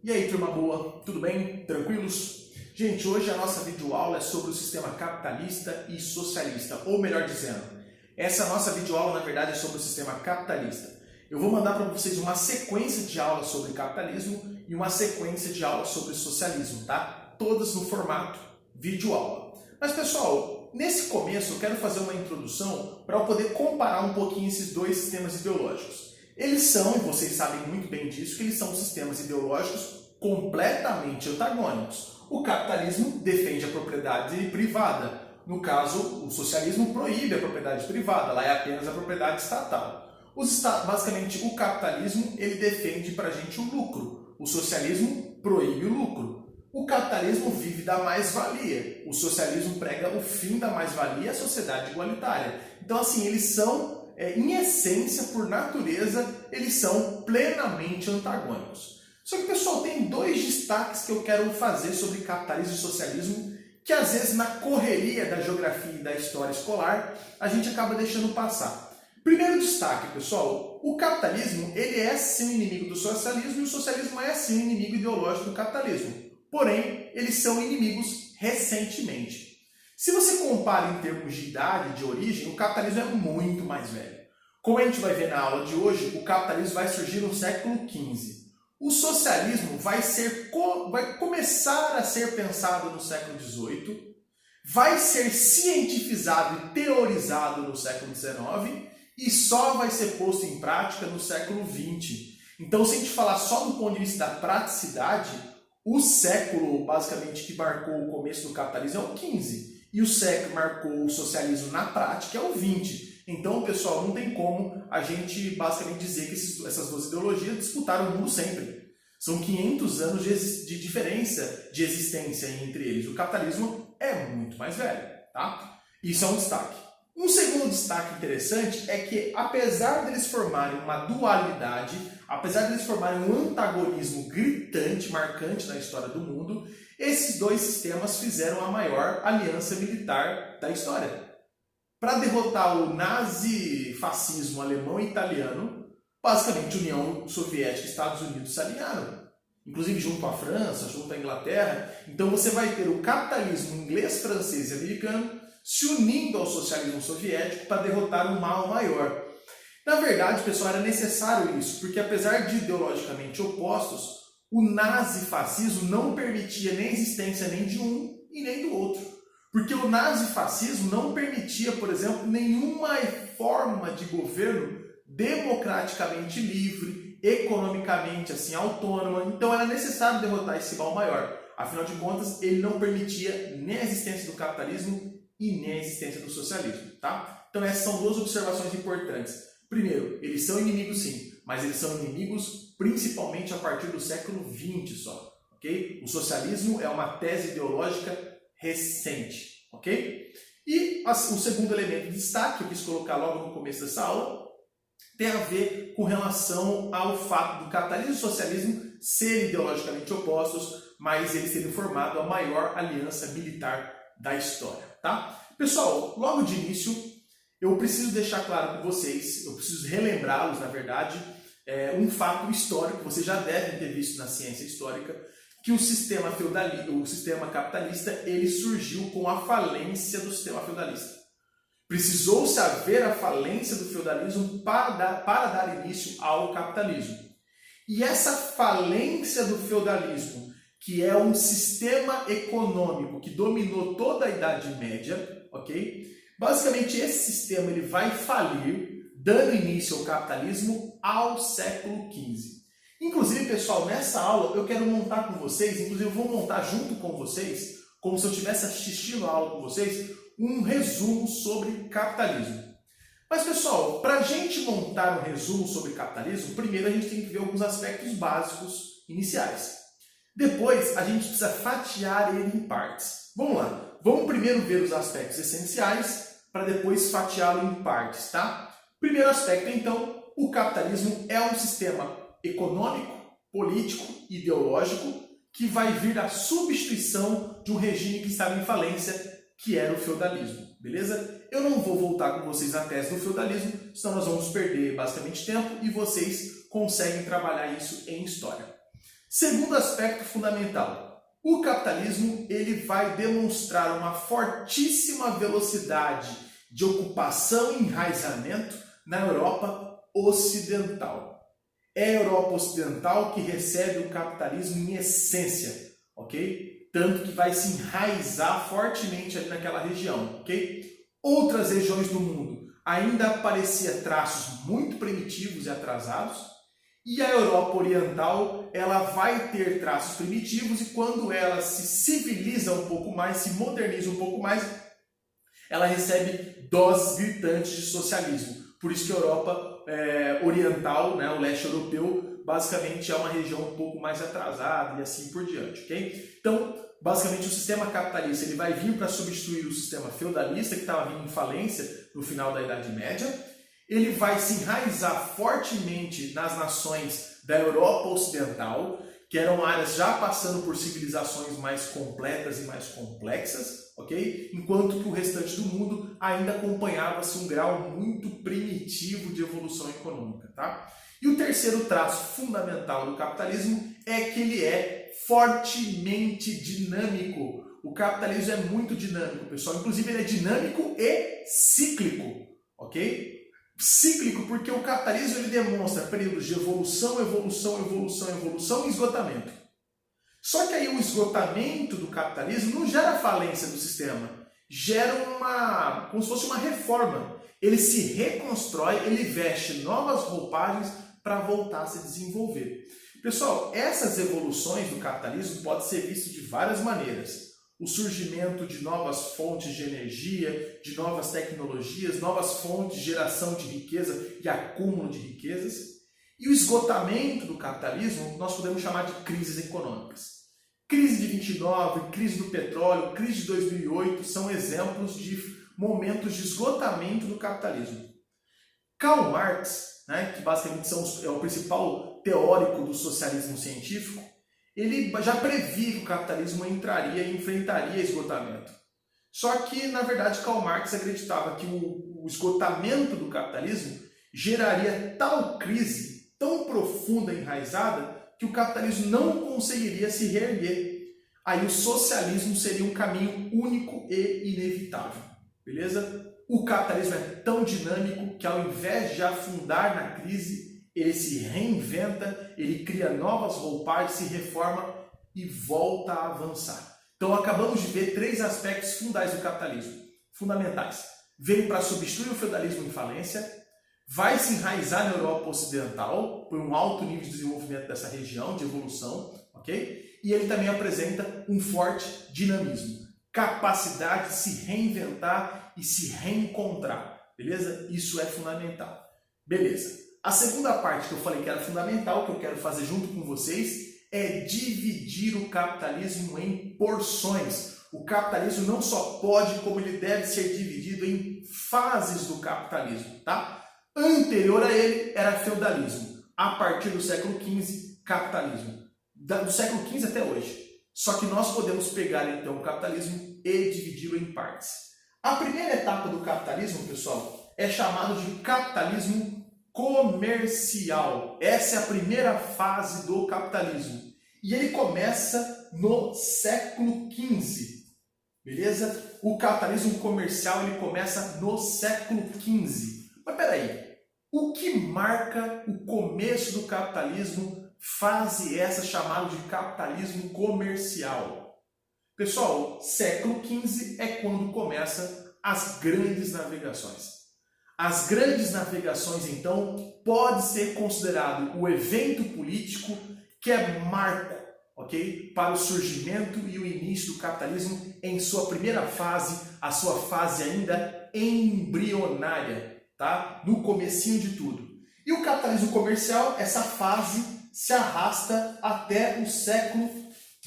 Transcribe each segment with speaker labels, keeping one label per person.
Speaker 1: E aí, turma boa, tudo bem? Tranquilos? Gente, hoje a nossa videoaula é sobre o sistema capitalista e socialista, ou melhor dizendo, essa nossa videoaula na verdade é sobre o sistema capitalista. Eu vou mandar para vocês uma sequência de aulas sobre capitalismo e uma sequência de aulas sobre socialismo, tá? Todas no formato videoaula. Mas pessoal, nesse começo eu quero fazer uma introdução para eu poder comparar um pouquinho esses dois sistemas ideológicos. Eles são, e vocês sabem muito bem disso, que eles são sistemas ideológicos completamente antagônicos. O capitalismo defende a propriedade privada. No caso, o socialismo proíbe a propriedade privada, lá é apenas a propriedade estatal. Basicamente, o capitalismo ele defende para a gente o lucro. O socialismo proíbe o lucro. O capitalismo vive da mais-valia. O socialismo prega o fim da mais-valia e a sociedade igualitária. Então, assim, eles são... em essência, por natureza, eles são plenamente antagônicos. Só que, pessoal, tem dois destaques que eu quero fazer sobre capitalismo e socialismo, que às vezes na correria da geografia e da história escolar, a gente acaba deixando passar. Primeiro destaque, pessoal, o capitalismo ele é sim inimigo do socialismo e o socialismo é sim inimigo ideológico do capitalismo. Porém, eles são inimigos recentemente. Se você compara em termos de idade, de origem, o capitalismo é muito mais velho. Como a gente vai ver na aula de hoje, o capitalismo vai surgir no século XV. O socialismo vai começar a ser pensado no século XVIII, vai ser cientificado e teorizado no século XIX e só vai ser posto em prática no século XX. Então, se a gente falar só do ponto de vista da praticidade, o século, basicamente, que marcou o começo do capitalismo é o XV. E o século que marcou o socialismo na prática é o XX. Então, pessoal, não tem como a gente basicamente dizer que essas duas ideologias disputaram o mundo sempre. São 500 anos de diferença de existência entre eles. O capitalismo é muito mais velho, tá? Isso é um destaque. Um segundo destaque interessante é que, apesar deles formarem uma dualidade, apesar deles formarem um antagonismo gritante, marcante na história do mundo, esses dois sistemas fizeram a maior aliança militar da história. Para derrotar o nazifascismo alemão e italiano, basicamente União Soviética e Estados Unidos se alinharam. Inclusive junto à França, junto à Inglaterra. Então você vai ter o capitalismo inglês, francês e americano se unindo ao socialismo soviético para derrotar um mal maior. Na verdade, pessoal, era necessário isso, porque apesar de ideologicamente opostos, o nazifascismo não permitia nem a existência nem de um e nem do outro. Porque o nazifascismo não permitia, por exemplo, nenhuma forma de governo democraticamente livre, economicamente assim autônoma. Então era necessário derrotar esse mal maior. Afinal de contas, ele não permitia nem a existência do capitalismo e nem a existência do socialismo, tá? Então essas são duas observações importantes. Primeiro, eles são inimigos sim, mas eles são inimigos principalmente a partir do século XX só, ok? O socialismo é uma tese ideológica recente, ok? E o segundo elemento de destaque, que eu quis colocar logo no começo dessa aula, tem a ver com relação ao fato do capitalismo e o socialismo serem ideologicamente opostos, mas eles terem formado a maior aliança militar da história, tá? Pessoal, logo de início, eu preciso deixar claro com vocês, eu preciso relembrá-los, na verdade, um fato histórico, vocês já devem ter visto na ciência histórica, que o sistema capitalista, ele surgiu com a falência do sistema feudalista. Precisou-se haver a falência do feudalismo para dar início ao capitalismo. E essa falência do feudalismo, que é um sistema econômico que dominou toda a Idade Média, ok? Basicamente, esse sistema ele vai falir, dando início ao capitalismo ao século XV. Inclusive, pessoal, nessa aula eu quero montar com vocês, inclusive eu vou montar junto com vocês, como se eu estivesse assistindo a aula com vocês, um resumo sobre capitalismo. Mas, pessoal, para a gente montar um resumo sobre capitalismo, primeiro a gente tem que ver alguns aspectos básicos iniciais. Depois, a gente precisa fatiar ele em partes. Vamos lá. Vamos primeiro ver os aspectos essenciais, para depois fatiá-lo em partes, tá? Primeiro aspecto, então, o capitalismo é um sistema econômico, político, ideológico, que vai vir da substituição de um regime que estava em falência, que era o feudalismo, beleza? Eu não vou voltar com vocês na tese do feudalismo, senão nós vamos perder basicamente tempo e vocês conseguem trabalhar isso em história. Segundo aspecto fundamental, o capitalismo ele vai demonstrar uma fortíssima velocidade de ocupação e enraizamento na Europa Ocidental. É a Europa Ocidental que recebe o capitalismo em essência, ok? Tanto que vai se enraizar fortemente ali naquela região, ok? Outras regiões do mundo ainda apareciam traços muito primitivos e atrasados, e a Europa Oriental ela vai ter traços primitivos e quando ela se civiliza um pouco mais, se moderniza um pouco mais, ela recebe doses gritantes de socialismo. Por isso que a Europa Oriental, né, o leste europeu, basicamente é uma região um pouco mais atrasada e assim por diante, ok? Então, basicamente o sistema capitalista ele vai vir para substituir o sistema feudalista que estava vindo em falência no final da Idade Média. Ele vai se enraizar fortemente nas nações da Europa Ocidental, que eram áreas já passando por civilizações mais completas e mais complexas, ok? Enquanto que o restante do mundo ainda acompanhava-se um grau muito primitivo de evolução econômica, tá? E o terceiro traço fundamental do capitalismo é que ele é fortemente dinâmico. O capitalismo é muito dinâmico, pessoal. Inclusive ele é dinâmico e cíclico, ok? Cíclico porque o capitalismo ele demonstra períodos de evolução, evolução, evolução, evolução e esgotamento. Só que aí o esgotamento do capitalismo não gera falência do sistema, gera como se fosse uma reforma. Ele se reconstrói, ele veste novas roupagens para voltar a se desenvolver. Pessoal, essas evoluções do capitalismo podem ser vistas de várias maneiras. O surgimento de novas fontes de energia, de novas tecnologias, novas fontes de geração de riqueza e acúmulo de riquezas. E o esgotamento do capitalismo nós podemos chamar de crises econômicas. Crise de 29, crise do petróleo, crise de 2008 são exemplos de momentos de esgotamento do capitalismo. Karl Marx, né, que basicamente é o principal teórico do socialismo científico, ele já previa que o capitalismo entraria e enfrentaria esgotamento. Só que, na verdade, Karl Marx acreditava que o esgotamento do capitalismo geraria tal crise, tão profunda e enraizada, que o capitalismo não conseguiria se reerguer. Aí o socialismo seria um caminho único e inevitável. Beleza? O capitalismo é tão dinâmico que, ao invés de afundar na crise, ele se reinventa, ele cria novas roupagens, se reforma e volta a avançar. Então acabamos de ver três aspectos fundamentais. Veio para substituir o feudalismo em falência, vai se enraizar na Europa Ocidental por um alto nível de desenvolvimento dessa região, de evolução, ok? E ele também apresenta um forte dinamismo, capacidade de se reinventar e se reencontrar, beleza? Isso é fundamental. Beleza. A segunda parte que eu falei que era fundamental, que eu quero fazer junto com vocês, é dividir o capitalismo em porções. O capitalismo não só pode, como ele deve ser dividido em fases do capitalismo, tá? Anterior a ele era feudalismo. A partir do século XV, capitalismo. Do século XV até hoje. Só que nós podemos pegar então o capitalismo e dividi-lo em partes. A primeira etapa do capitalismo, pessoal, é chamado de capitalismo comercial. Essa é a primeira fase do capitalismo. E ele começa no século XV. Beleza? O capitalismo comercial ele começa no século XV. Mas peraí, o que marca o começo do capitalismo, fase essa chamada de capitalismo comercial? Pessoal, século XV é quando começam as grandes navegações. As grandes navegações, então, pode ser considerado o evento político que é marco, ok? Para o surgimento e o início do capitalismo em sua primeira fase, a sua fase ainda embrionária, tá? No comecinho de tudo. E o capitalismo comercial, essa fase se arrasta até o século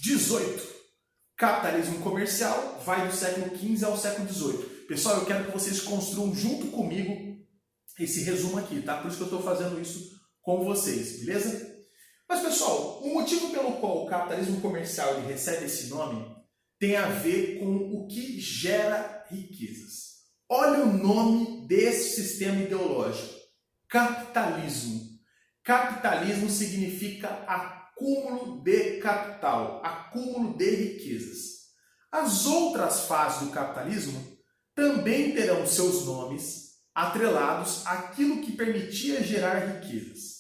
Speaker 1: XVIII. Capitalismo comercial vai do século XV ao século XVIII. Pessoal, eu quero que vocês construam junto comigo esse resumo aqui, tá? Por isso que eu estou fazendo isso com vocês, beleza? Mas, pessoal, o motivo pelo qual o capitalismo comercial ele recebe esse nome tem a ver com o que gera riquezas. Olha o nome desse sistema ideológico. Capitalismo. Capitalismo significa a acúmulo de capital, acúmulo de riquezas. As outras fases do capitalismo também terão seus nomes atrelados àquilo que permitia gerar riquezas.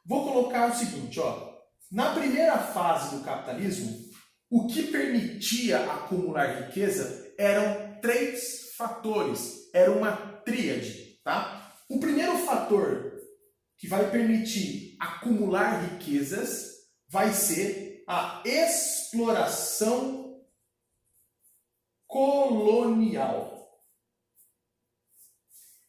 Speaker 1: Vou colocar o seguinte, ó. Na primeira fase do capitalismo, o que permitia acumular riqueza eram 3 fatores, era uma tríade, tá? O primeiro fator que vai permitir acumular riquezas vai ser a exploração colonial.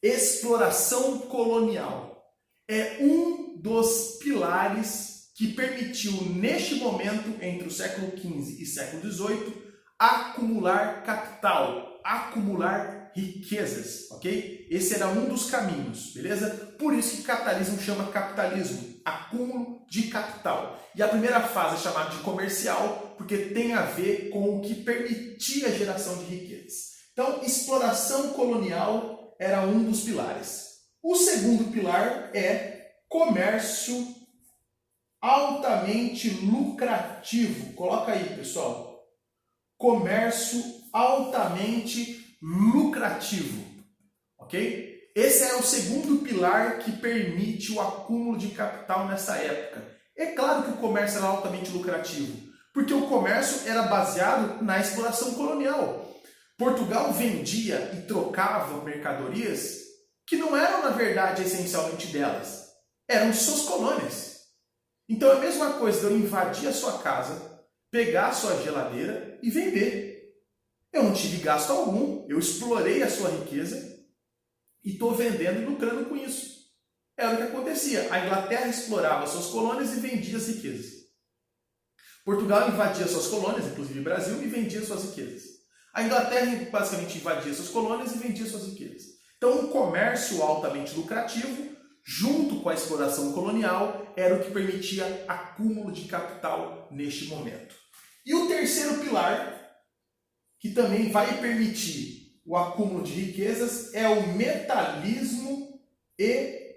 Speaker 1: Exploração colonial é um dos pilares que permitiu, neste momento, entre o século XV e século XVIII, acumular capital, acumular riquezas, ok? Esse era um dos caminhos, beleza? Por isso que capitalismo chama capitalismo, acúmulo de capital. E a primeira fase é chamada de comercial, porque tem a ver com o que permitia a geração de riquezas. Então, exploração colonial era um dos pilares. O segundo pilar é comércio altamente lucrativo. Coloca aí, pessoal. Comércio altamente lucrativo. Ok? Esse é o segundo pilar que permite o acúmulo de capital nessa época. É claro que o comércio era altamente lucrativo, porque o comércio era baseado na exploração colonial. Portugal vendia e trocava mercadorias que não eram, na verdade, essencialmente delas. Eram de suas colônias. Então é a mesma coisa de eu invadir a sua casa, pegar a sua geladeira e vender. Eu não tive gasto algum, eu explorei a sua riqueza e estou vendendo e lucrando com isso. Era o que acontecia. A Inglaterra explorava suas colônias e vendia as riquezas. Portugal invadia suas colônias, inclusive o Brasil, e vendia suas riquezas. A Inglaterra basicamente invadia suas colônias e vendia suas riquezas. Então, o comércio altamente lucrativo, junto com a exploração colonial, era o que permitia acúmulo de capital neste momento. E o terceiro pilar, que também vai permitir o acúmulo de riquezas, é o metalismo e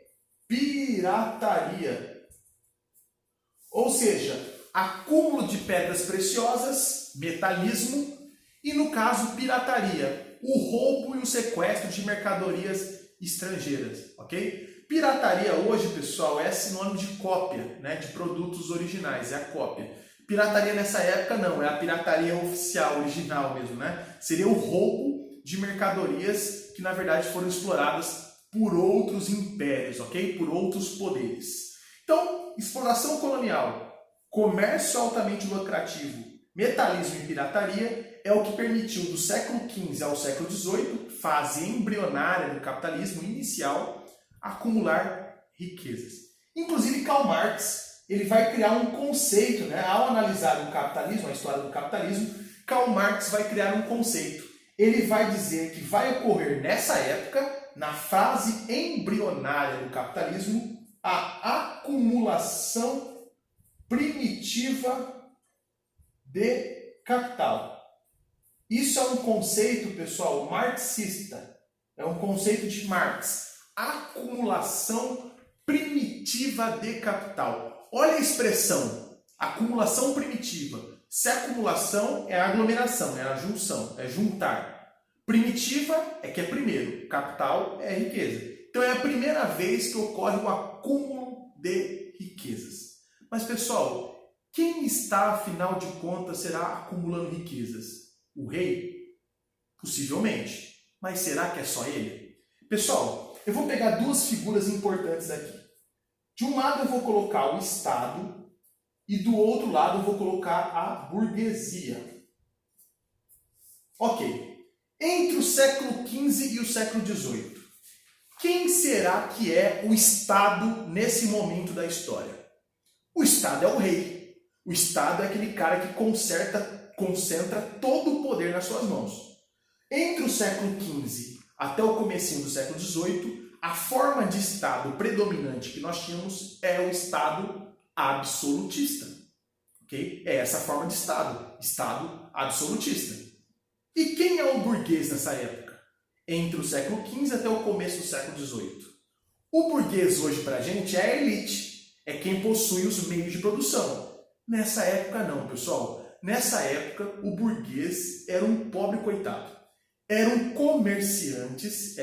Speaker 1: pirataria. Ou seja, acúmulo de pedras preciosas, metalismo, e no caso, pirataria, o roubo e o sequestro de mercadorias estrangeiras, ok? Pirataria hoje, pessoal, é sinônimo de cópia, né, de produtos originais, é a cópia. Pirataria nessa época não, é a pirataria oficial, original mesmo, né? Seria o roubo de mercadorias que na verdade foram exploradas por outros impérios, ok? Por outros poderes. Então, exploração colonial, comércio altamente lucrativo, metalismo e pirataria é o que permitiu do século XV ao século XVIII, fase embrionária do capitalismo inicial, acumular riquezas. Inclusive Karl Marx, ele vai criar um conceito, né? Ao analisar o capitalismo, a história do capitalismo, Karl Marx vai criar um conceito. Ele vai dizer que vai ocorrer nessa época, na fase embrionária do capitalismo, a acumulação primitiva de capital. Isso é um conceito, pessoal, marxista. É um conceito de Marx. Acumulação primitiva de capital. Olha a expressão, acumulação primitiva. Se acumulação é a aglomeração, é a junção, é juntar. Primitiva é que é primeiro, capital é riqueza. Então é a primeira vez que ocorre o acúmulo de riquezas. Mas, pessoal, quem está, afinal de contas, será acumulando riquezas? O rei? Possivelmente. Mas será que é só ele? Pessoal, eu vou pegar duas figuras importantes aqui. De um lado eu vou colocar o Estado e do outro lado eu vou colocar a burguesia. Ok. Entre o século XV e o século XVIII, quem será que é o Estado nesse momento da história? O Estado é o rei. O Estado é aquele cara que concentra todo o poder nas suas mãos. Entre o século XV até o comecinho do século XVIII, a forma de Estado predominante que nós tínhamos é o Estado absolutista. Okay? É essa forma de Estado, Estado absolutista. E quem é o burguês nessa época? Entre o século XV até o começo do século XVIII. O burguês hoje para a gente é a elite, é quem possui os meios de produção. Nessa época não, pessoal. Nessa época, o burguês era um pobre coitado. Eram comerciantes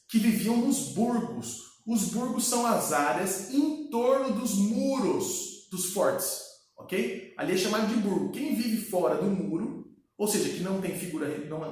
Speaker 1: que viviam nos burgos. Os burgos são as áreas em torno dos muros dos fortes, ok? Ali é chamado de burgo. Quem vive fora do muro, ou seja, que não tem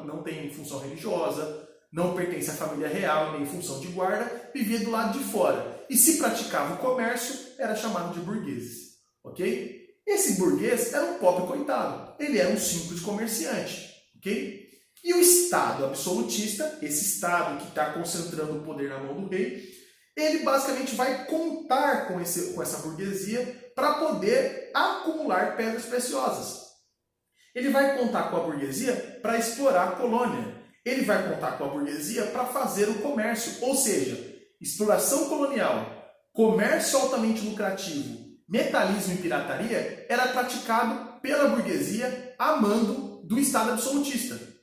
Speaker 1: não tem função religiosa, não pertence à família real, nem função de guarda, vivia do lado de fora. E se praticava o comércio, era chamado de burgueses, ok? Esse burguês era um pobre coitado. Ele era um simples comerciante, ok? E o Estado absolutista, esse Estado que está concentrando o poder na mão do rei, ele basicamente vai contar com essa burguesia para poder acumular pedras preciosas. Ele vai contar com a burguesia para explorar a colônia. Ele vai contar com a burguesia para fazer o comércio. Ou seja, exploração colonial, comércio altamente lucrativo, metalismo e pirataria era praticado pela burguesia a mando do Estado absolutista.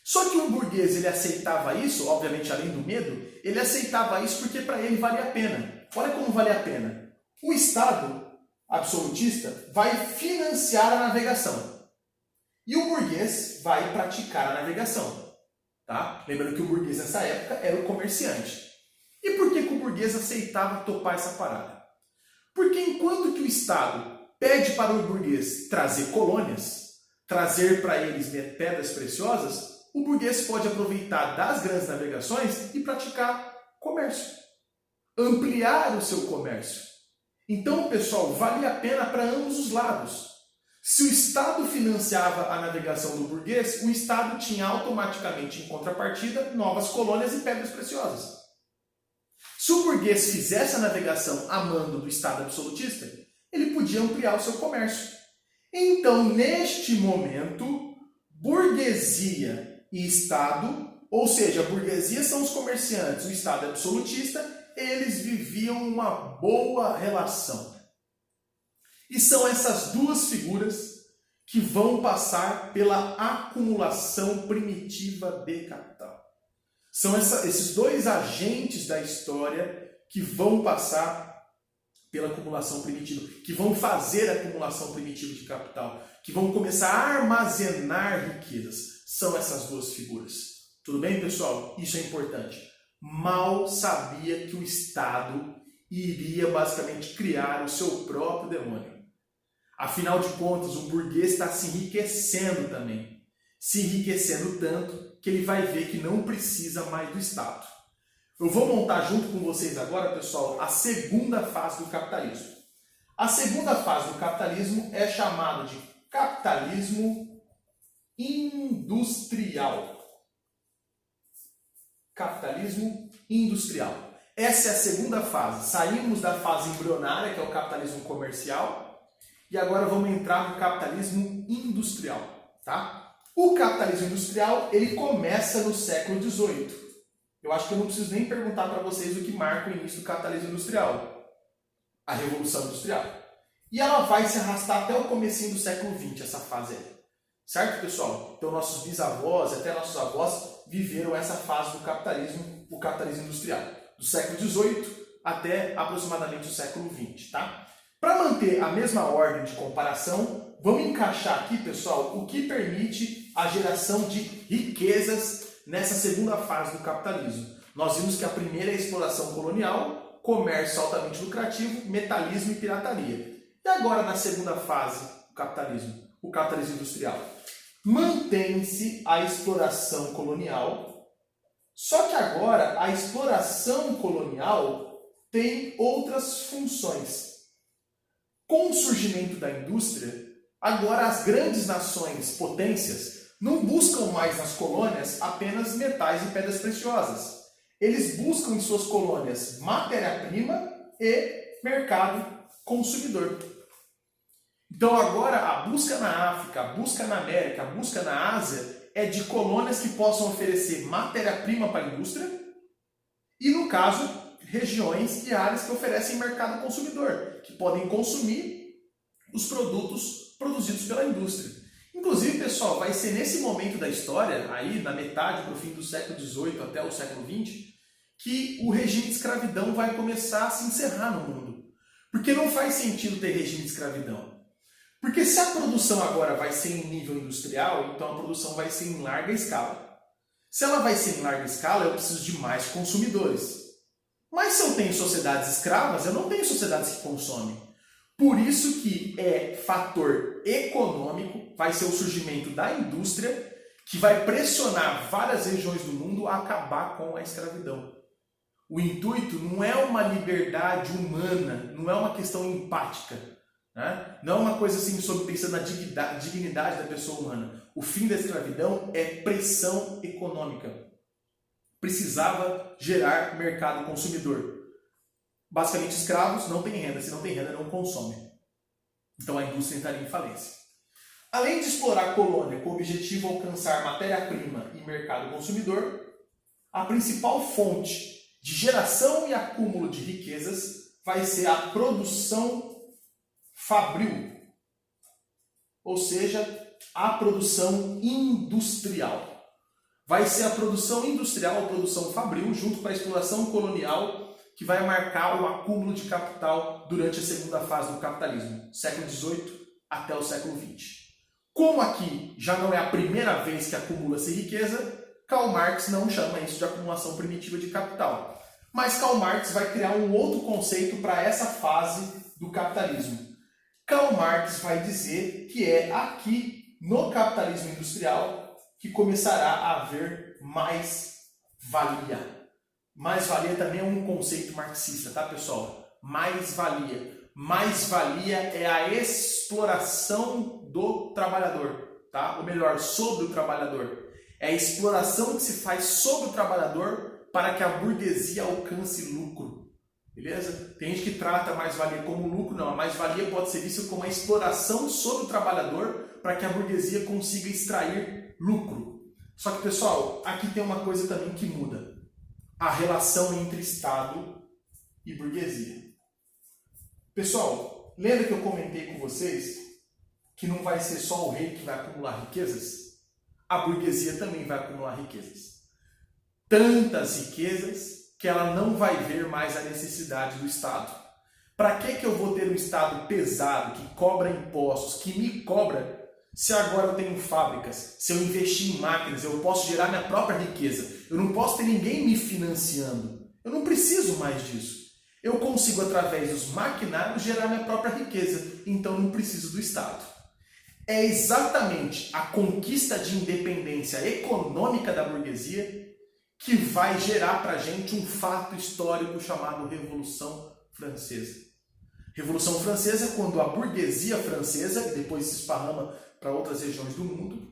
Speaker 1: Só que o burguês ele aceitava isso, obviamente além do medo, ele aceitava isso porque para ele valia a pena. Olha como vale a pena. O Estado absolutista vai financiar a navegação e o burguês vai praticar a navegação. Tá? Lembrando que o burguês nessa época era o comerciante. E por que o burguês aceitava topar essa parada? Porque enquanto que o Estado pede para o burguês trazer colônias, trazer para eles pedras preciosas, o burguês pode aproveitar das grandes navegações e praticar comércio, ampliar o seu comércio. Então, pessoal, vale a pena para ambos os lados. Se o Estado financiava a navegação do burguês, o Estado tinha automaticamente, em contrapartida, novas colônias e pedras preciosas. Se o burguês fizesse a navegação a mando do Estado absolutista, ele podia ampliar o seu comércio. Então, neste momento, burguesia e Estado, ou seja, a burguesia são os comerciantes, o Estado é absolutista, eles viviam uma boa relação. E são essas duas figuras que vão passar pela acumulação primitiva de capital. São esses dois agentes da história que vão passar pela acumulação primitiva, que vão fazer a acumulação primitiva de capital, que vão começar a armazenar riquezas. São essas duas figuras. Tudo bem, pessoal? Isso é importante. Mal sabia que o Estado iria basicamente criar o seu próprio demônio. Afinal de contas, o burguês está se enriquecendo também. Se enriquecendo tanto que ele vai ver que não precisa mais do Estado. Eu vou montar junto com vocês agora, pessoal, a segunda fase do capitalismo. A segunda fase do capitalismo é chamada de capitalismo industrial. Capitalismo industrial. Essa é a segunda fase. Saímos da fase embrionária, que é o capitalismo comercial, e agora vamos entrar no capitalismo industrial, tá? O capitalismo industrial, ele começa no século XVIII. Eu acho que eu não preciso nem perguntar para vocês o que marca o início do capitalismo industrial. A Revolução Industrial. E ela vai se arrastar até o comecinho do século XX, essa fase aí. Certo, pessoal? Então, nossos bisavós, até nossos avós, viveram essa fase do capitalismo, o capitalismo industrial. Do século XVIII até aproximadamente o século XX, tá? Para manter a mesma ordem de comparação, vamos encaixar aqui, pessoal, o que permite a geração de riquezas nessa segunda fase do capitalismo. Nós vimos que a primeira é a exploração colonial, comércio altamente lucrativo, metalismo e pirataria. E agora, na segunda fase do capitalismo, o capitalismo industrial, mantém-se a exploração colonial, só que agora a exploração colonial tem outras funções. Com o surgimento da indústria, agora as grandes nações, potências, não buscam mais nas colônias apenas metais e pedras preciosas. Eles buscam em suas colônias matéria-prima e mercado consumidor. Então agora a busca na África, a busca na América, a busca na Ásia é de colônias que possam oferecer matéria-prima para a indústria e, no caso, regiões e áreas que oferecem mercado consumidor, que podem consumir os produtos produzidos pela indústria. Inclusive, pessoal, vai ser nesse momento da história, aí na metade para o fim do século XVIII até o século XX, que o regime de escravidão vai começar a se encerrar no mundo. Porque não faz sentido ter regime de escravidão. Porque se a produção agora vai ser em nível industrial, então a produção vai ser em larga escala. Se ela vai ser em larga escala, eu preciso de mais consumidores. Mas se eu tenho sociedades escravas, eu não tenho sociedades que consomem. Por isso que fator econômico, vai ser o surgimento da indústria, que vai pressionar várias regiões do mundo a acabar com a escravidão. O intuito não é uma liberdade humana, não é uma questão empática, né? Não é uma coisa assim sobre pensando na dignidade da pessoa humana. O fim da escravidão é pressão econômica. Precisava gerar mercado consumidor. Basicamente, escravos não têm renda. Se não tem renda, não consomem. Então a indústria entraria em falência. Além de explorar a colônia com o objetivo de alcançar matéria-prima e mercado consumidor, a principal fonte de geração e acúmulo de riquezas vai ser a produção fabril, ou seja, a produção industrial. Vai ser a produção industrial, a produção fabril, junto com a exploração colonial, que vai marcar o acúmulo de capital durante a segunda fase do capitalismo, século XVIII até o século XX. Como aqui já não é a primeira vez que acumula-se riqueza, Karl Marx não chama isso de acumulação primitiva de capital. Mas Karl Marx vai criar um outro conceito para essa fase do capitalismo. Karl Marx vai dizer que é aqui, no capitalismo industrial, que começará a haver mais-valia. Mais-valia também é um conceito marxista, tá, pessoal? Mais-valia. Mais-valia é a exploração do trabalhador, tá? Ou melhor, sobre o trabalhador. É a exploração que se faz sobre o trabalhador para que a burguesia alcance lucro. Beleza? Tem gente que trata a mais-valia como lucro, não. A mais-valia pode ser vista como a exploração sobre o trabalhador para que a burguesia consiga extrair lucro. Só que, pessoal, aqui tem uma coisa também que muda. A relação entre Estado e burguesia. Pessoal, lembra que eu comentei com vocês que não vai ser só o rei que vai acumular riquezas? A burguesia também vai acumular riquezas. Tantas riquezas que ela não vai ver mais a necessidade do Estado. Para que eu vou ter um Estado pesado, que cobra impostos, que me cobra, se agora eu tenho fábricas, se eu investir em máquinas, eu posso gerar minha própria riqueza. Eu não posso ter ninguém me financiando. Eu não preciso mais disso. Eu consigo, através dos maquinários, gerar minha própria riqueza. Então, eu não preciso do Estado. É exatamente a conquista de independência econômica da burguesia que vai gerar para a gente um fato histórico chamado Revolução Francesa. Revolução Francesa é quando a burguesia francesa, que depois se esparrama para outras regiões do mundo,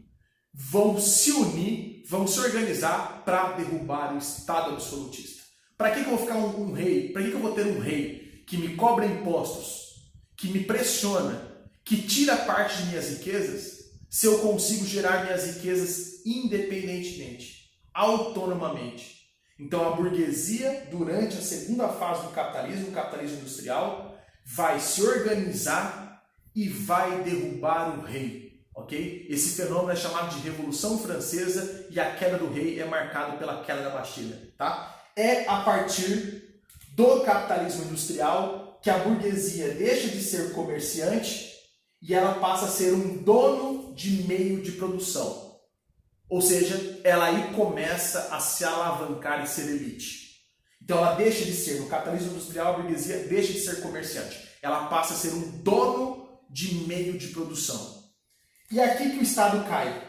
Speaker 1: vão se unir, vão se organizar para derrubar o Estado absolutista. Para que eu vou ficar um rei? Para que eu vou ter um rei que me cobra impostos, que me pressiona, que tira parte de minhas riquezas, se eu consigo gerar minhas riquezas independentemente, autonomamente? Então a burguesia, durante a segunda fase do capitalismo, o capitalismo industrial, vai se organizar e vai derrubar o rei. Okay? Esse fenômeno é chamado de Revolução Francesa e a queda do rei é marcado pela queda da Bastilha. Tá? É a partir do capitalismo industrial que a burguesia deixa de ser comerciante e ela passa a ser um dono de meio de produção. Ou seja, ela aí começa a se alavancar e ser elite. Então ela deixa de ser, no capitalismo industrial, a burguesia deixa de ser comerciante. Ela passa a ser um dono de meio de produção. E é aqui que o Estado cai.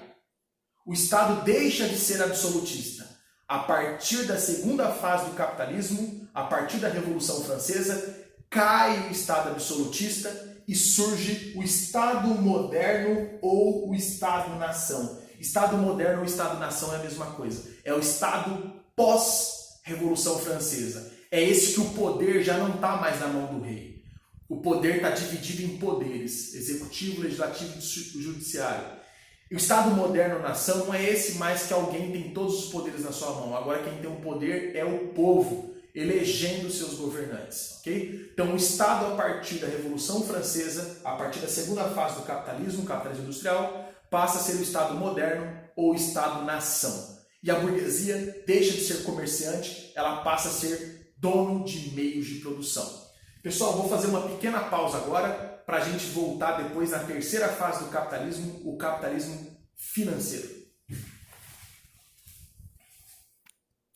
Speaker 1: O Estado deixa de ser absolutista. A partir da segunda fase do capitalismo, a partir da Revolução Francesa, cai o Estado absolutista e surge o Estado moderno ou o Estado-nação. Estado moderno ou Estado-nação é a mesma coisa. É o Estado pós-Revolução Francesa. É esse que o poder já não está mais na mão do rei. O poder está dividido em poderes, executivo, legislativo e judiciário. E o Estado moderno-nação não é esse mais que alguém tem todos os poderes na sua mão. Agora quem tem o poder é o povo, elegendo seus governantes. Okay? Então o Estado, a partir da Revolução Francesa, a partir da segunda fase do capitalismo, capitalismo industrial, passa a ser o Estado moderno ou Estado-nação. E a burguesia deixa de ser comerciante, ela passa a ser dono de meios de produção. Pessoal, vou fazer uma pequena pausa agora para a gente voltar depois na terceira fase do capitalismo, o capitalismo financeiro.